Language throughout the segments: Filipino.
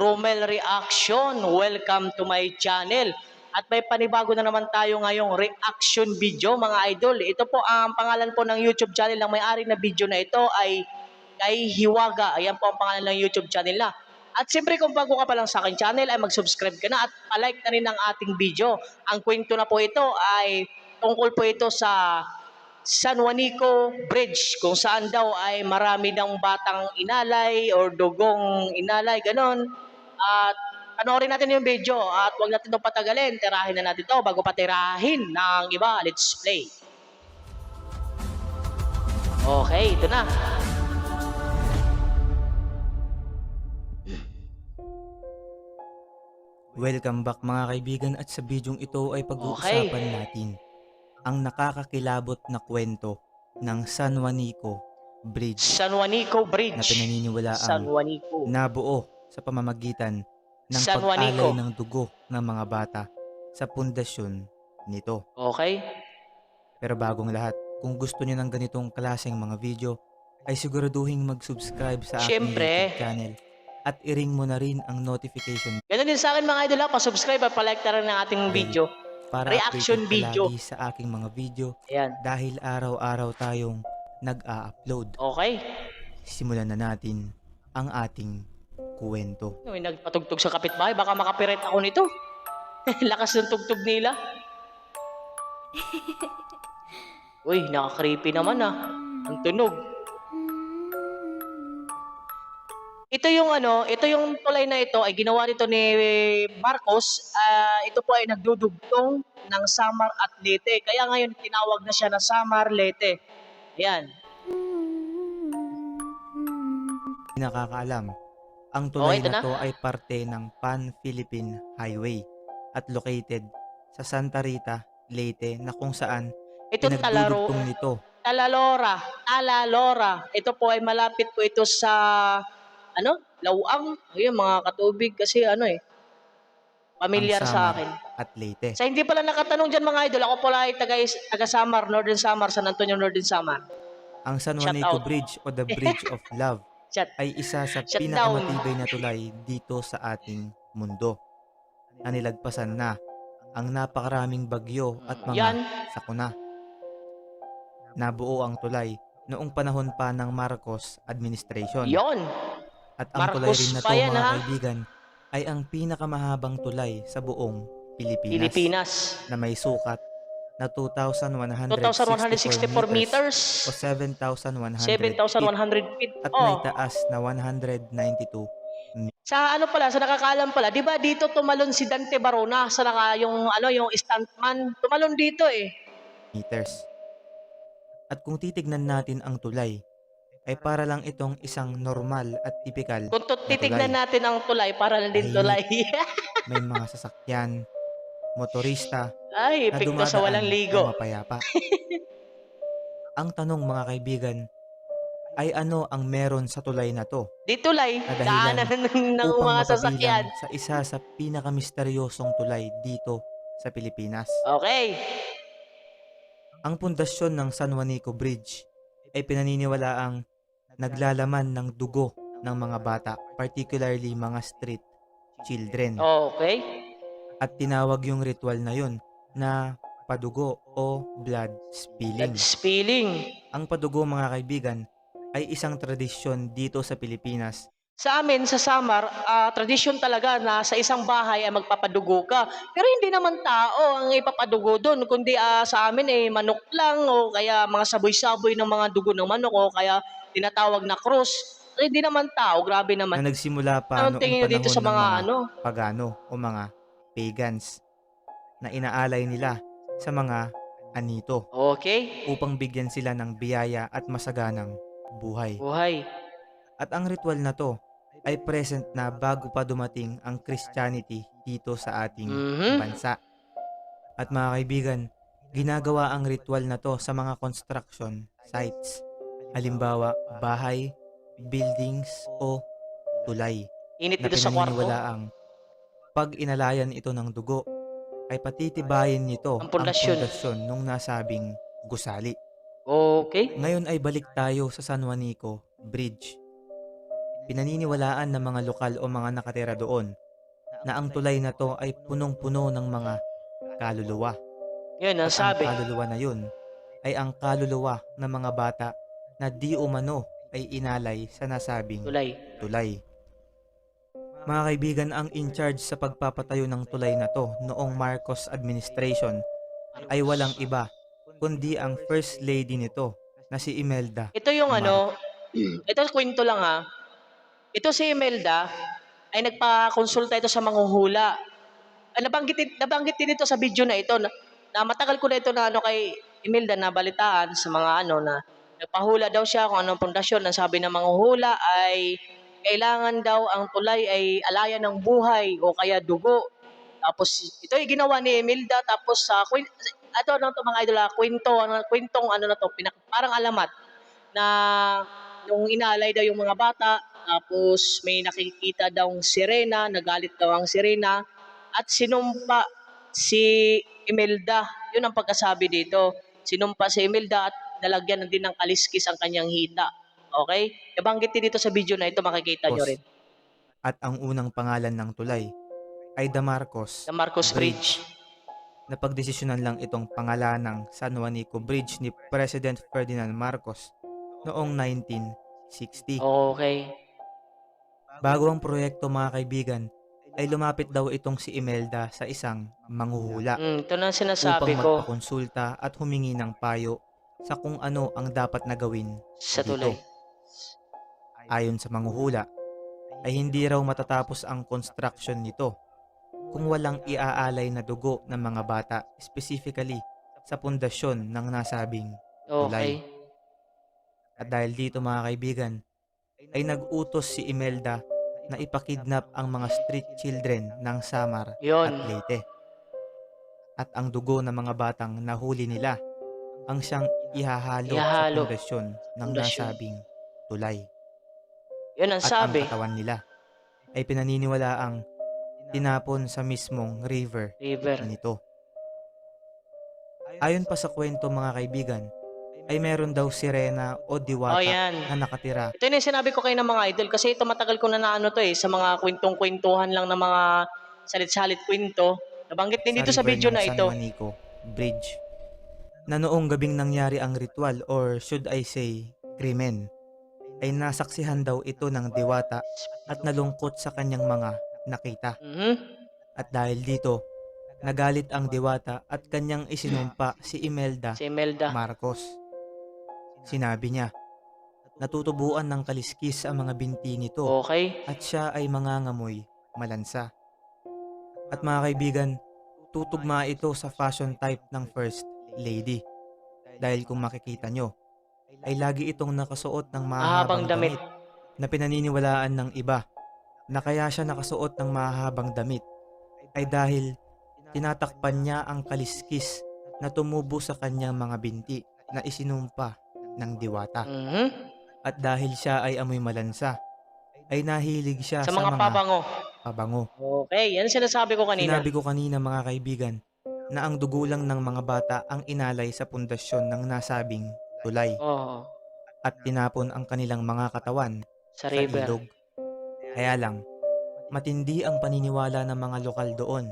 Bromel Reaction. Welcome to my channel. At may panibago na naman tayo ngayong reaction video mga idol. Ito po ang pangalan po ng YouTube channel ng may-ari na video na ito ay Kay Hiwaga. Ayan po ang pangalan ng YouTube channel na. At siyempre kung bago ka pa lang sa aking channel ay mag-subscribe ka na at palike na rin ang ating video. Ang kwento na po ito ay tungkol po ito sa San Juanico Bridge kung saan daw ay marami ng batang inalay or dugong inalay, ganon. At panoorin natin yung video at huwag natin itong patagalin. Tirahin na natin ito bago patirahin ng iba. Let's play. Okay, ito na. Welcome back mga kaibigan at sa bidyong ito ay pag-uusapan natin ang nakakakilabot na kwento ng San Juanico Bridge. San Juanico Bridge. Na pinaniniwalaang nabuo sa pamamagitan ng pag-alay ng dugo ng mga bata sa pundasyon nito. Okay. Pero bagong lahat, kung gusto niyo ng ganitong klaseng mga video, ay siguraduhin mag-subscribe sa aking YouTube channel. At i-ring mo na rin ang notification. Ganun din sa akin mga idol ha, pa-subscribe at pa-like na rin ng ating video. Para reaction video sa aking mga video. Ayan. Dahil araw-araw tayong nag-a-upload. Okay. Simulan na natin ang ating kwento. May nagpatugtog sa kapitbahay, baka makapiret ako nito. Lakas ng tugtog nila. Uy, nakaka-creepy naman ah. Ang tunog. Ito yung tulay na ito ay ginawa nito ni Marcos. Ito po ay nagdudugtong ng Samar at Leyte. Kaya ngayon tinawag na siya na Samar Leyte. Ayan. Nakakaalam, ang tulay na to ay parte ng Pan-Philippine Highway at located sa Santa Rita, Leyte na kung saan pinagdudugtong nito. Talalora. Ito po ay malapit po ito sa Lawang. Ayun, mga katubig kasi pamilyar sa akin. At Leyte. Sa hindi pala nakatanong dyan mga idol, ako pala ay taga Samar, Northern Samar, San Antonio, Northern Samar. Ang San Juanico Bridge o the Bridge of Love ay isa sa pinakamatibay na tulay dito sa ating mundo. Na nilagpasan na ang napakaraming bagyo at mga sakuna. Nabuo ang tulay noong panahon pa ng Marcos administration. Yon. At ang tulay rin na to mga kaibigan ay ang pinakamahabang tulay sa buong Pilipinas na may sukat na 2,164 meters o 7,100 feet at may taas na 192 sa sa nakakaalam pala, di ba dito tumalon si Dante Barona sa yung stuntman, tumalon dito meters. At kung titignan natin ang tulay, ay para lang itong isang normal at tipikal. Kung titignan natin ang tulay, para lang din tulay. May mga sasakyan, motorista, ay, epekto sa walang ligo. Mapayapa. Ang tanong mga kaibigan, ay ano ang meron sa tulay na to? Di tulay, daanan ng mga sasakyan. Sa isa sa pinakamisteryosong tulay dito sa Pilipinas. Okay. Ang pundasyon ng San Juanico Bridge ay pinaniniwalaang naglalaman ng dugo ng mga bata, particularly mga street children. Okay. At tinawag yung ritual na yun na padugo o blood spilling. Ang padugo mga kaibigan ay isang tradisyon dito sa Pilipinas. Sa amin, sa Samar, tradisyon talaga na sa isang bahay ay magpapadugo ka. Pero hindi naman tao ang ipapadugo doon, kundi sa amin manok lang o kaya mga saboy-saboy ng mga dugo ng manok o kaya tinatawag na cross. Hindi naman tao, grabe naman. Na nagsimula pa noong panahon dito sa mga pagano o mga pagans na inaalay nila sa mga anito. Okay. Upang bigyan sila ng biyaya at masaganang buhay. At ang ritual na to ay present na bago pa dumating ang Christianity dito sa ating bansa. At mga kaibigan, ginagawa ang ritual na to sa mga construction sites. Halimbawa, bahay, buildings o tulay. Init dito sa kwarto. Ang pag inalayan ito ng dugo ay patitibayin nito ang pundasyon nung nasabing gusali. Okay. Ngayon ay balik tayo sa San Juanico Bridge. Pinaniniwalaan ng mga lokal o mga nakatira doon na ang tulay na to ay punong-puno ng mga kaluluwa. Yun ang At ang sabi. kaluluwa na yun ay ang kaluluwa ng mga bata na di umano ay inalay sa nasabing Tulay. tulay. Mga kaibigan, ang in charge sa pagpapatayo ng tulay na to noong Marcos administration ay walang iba kundi ang first lady nito na si Imelda Ito yung Marcos. ito kwento lang ha. Ito si Imelda ay nagpa-konsulta ito sa manghuhula. Nabanggit din ito sa video na ito na matagal ko na ito na kay Imelda na balitaan sa mga na nagpahula daw siya kung anong pundasyon. Ang sabi ng manghuhula ay kailangan daw ang tulay ay alayan ng buhay o kaya dugo. Tapos ito ay ginawa ni Imelda tapos sa ito to mga idol kwentong na to parang alamat na nung inalay daw yung mga bata, tapos may nakikita daw sirena, nagalit daw ang sirena, at sinumpa si Imelda. Yun ang pagkasabi dito. Sinumpa si Imelda at nalagyan din ng kaliskis ang kanyang hita. Okay? Nabanggit din dito sa video na ito, makikita nyo rin. At ang unang pangalan ng tulay ay The Marcos Bridge. Napagdesisyonan lang itong pangalan ng San Juanico Bridge ni President Ferdinand Marcos noong 1960. Okay. Bago ang proyekto, mga kaibigan, ay lumapit daw itong si Imelda sa isang manghuhula Ito na sinasabi upang ko magpakonsulta at humingi ng payo sa kung ano ang dapat na gawin sa dito. tulay. Ayon sa manghuhula, ay hindi raw matatapos ang construction nito kung walang iaalay na dugo ng mga bata, specifically sa pundasyon ng nasabing tulay. Okay. At dahil dito, mga kaibigan, ay nag-utos si Imelda na ipakidnap ang mga street children ng Samar at Yun. Leyte. At ang dugo ng mga batang nahuli nila ang siyang ihahalo sa pundasyon ng nasabing tulay. Yun ang At sabi. ang katawan nila ay pinaniniwalaang tinapon sa mismong river nito. Ayon pa sa kwento, mga kaibigan, ay meron daw sirena o diwata na nakatira. Ito yung sinabi ko kayo ng mga idol kasi ito matagal ko na sa mga kwentong-kwentuhan lang ng mga salit-salit kwento. Nabanggit din dito sa video na ito. San Juanico Bridge. Na noong gabing nangyari ang ritual, or should I say, krimen, ay nasaksihan daw ito ng diwata at nalungkot sa kanyang mga nakita. At dahil dito, nagalit ang diwata at kanyang isinumpa si Imelda Marcos. Sinabi niya, natutubuan ng kaliskis ang mga binti nito at siya ay mangangamoy malansa. At mga kaibigan, tutugma ito sa fashion type ng First Lady. Dahil kung makikita nyo, ay lagi itong nakasuot ng mahabang damit na pinaniniwalaan ng iba na kaya siya nakasuot ng mahabang damit ay dahil tinatakpan niya ang kaliskis na tumubo sa kanyang mga binti na isinumpa ng diwata. At dahil siya ay amoy malansa, ay nahilig siya sa mga pabango. Okay, yan sinasabi ko kanina. Sinabi ko kanina, mga kaibigan, na ang dugo lang ng mga bata ang inalay sa pundasyon ng nasabing tulay. At tinapon ang kanilang mga katawan sa ilog. Kaya lang, matindi ang paniniwala ng mga lokal doon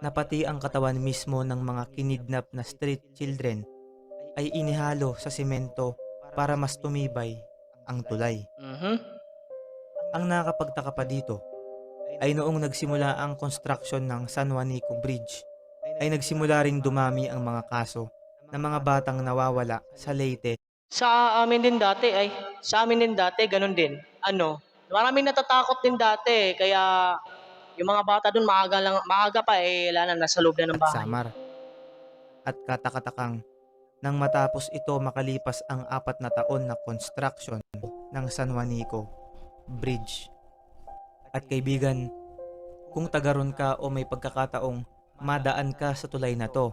na pati ang katawan mismo ng mga kinidnap na street children ay inihalo sa simento para mas tumibay ang tulay. Ang nakapagtaka pa dito ay noong nagsimula ang construction ng San Juanico Bridge ay nagsimula ring dumami ang mga kaso ng mga batang nawawala sa Leyte. Sa amin din dati, ganun din. Maraming natatakot din dati, kaya yung mga bata doon maaga pa nasa loob na ng bahay. Samar. At katakatakang nang matapos ito makalipas ang 4 na taon na construction ng San Juanico Bridge. At kaibigan, kung tagaron ka o may pagkakataong madaan ka sa tulay na to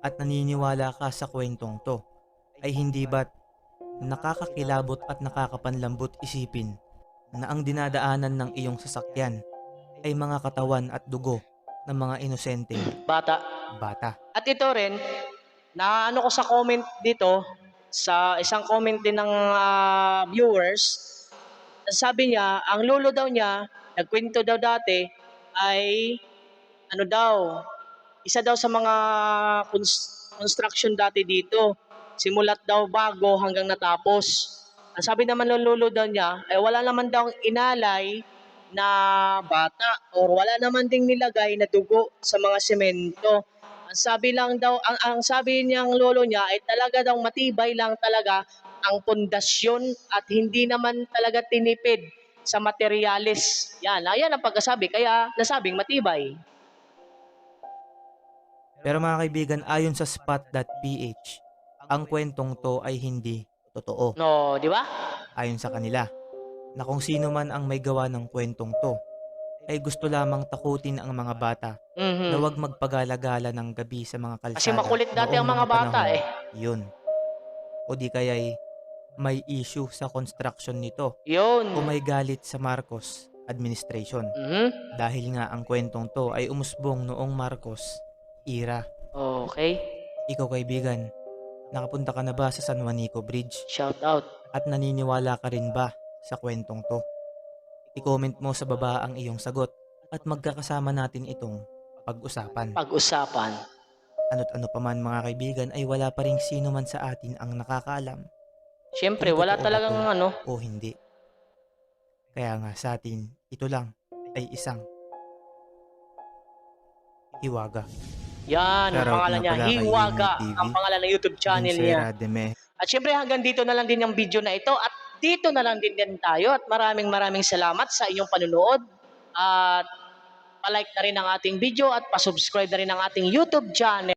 at naniniwala ka sa kwentong to, ay hindi ba't nakakakilabot at nakakapanlambot isipin na ang dinadaanan ng iyong sasakyan ay mga katawan at dugo ng mga inosenteng bata. At ito rin, na ko sa comment dito, sa isang comment din ng viewers, Sabi niya, ang lolo daw niya, nagkwento daw dati, ay ano daw, isa daw sa mga construction dati dito. Simulat daw bago hanggang natapos. Ang sabi naman ng lolo daw niya, ay wala naman daw inalay na bata or wala naman ding nilagay na dugo sa mga semento. Ang sabi lang daw, ang sabi niyang lolo niya ay talaga daw matibay lang talaga ang pundasyon at hindi naman talaga tinipid sa materyales. Yan, ayan ang pagkasabi, kaya nasabing matibay. Pero mga kaibigan, ayon sa spot.ph, ang kwentong to ay hindi totoo. No, di ba? Ayon sa kanila, na kung sino man ang may gawa ng kwentong to, ay gusto lamang takutin ang mga bata na huwag magpagala-gala ng gabi sa mga kalsada. Kasi makulit dati ang mga bata eh. Yun. O di kaya'y may issue sa construction nito. Yun. O may galit sa Marcos administration. Dahil nga ang kwentong to ay umusbong noong Marcos era. Okay. Ikaw kaibigan, nakapunta ka na ba sa San Juanico Bridge? Shout out. At naniniwala ka rin ba sa kwentong to? I-comment mo sa baba ang iyong sagot at magkakasama natin itong pag-usapan. Ano't ano pa man mga kaibigan ay wala pa ring sino man sa atin ang nakakaalam. Siyempre, wala talagang o hindi. Kaya nga sa atin, ito lang ay isang hiwaga. Yan, ang pangalan niya, Hiwaga, ang pangalan ng YouTube channel niya. At syempre hanggang dito na lang din yung video na ito at dito na lang din tayo at maraming salamat sa inyong panunood at palike na rin ang ating video at pasubscribe na rin ang ating YouTube channel.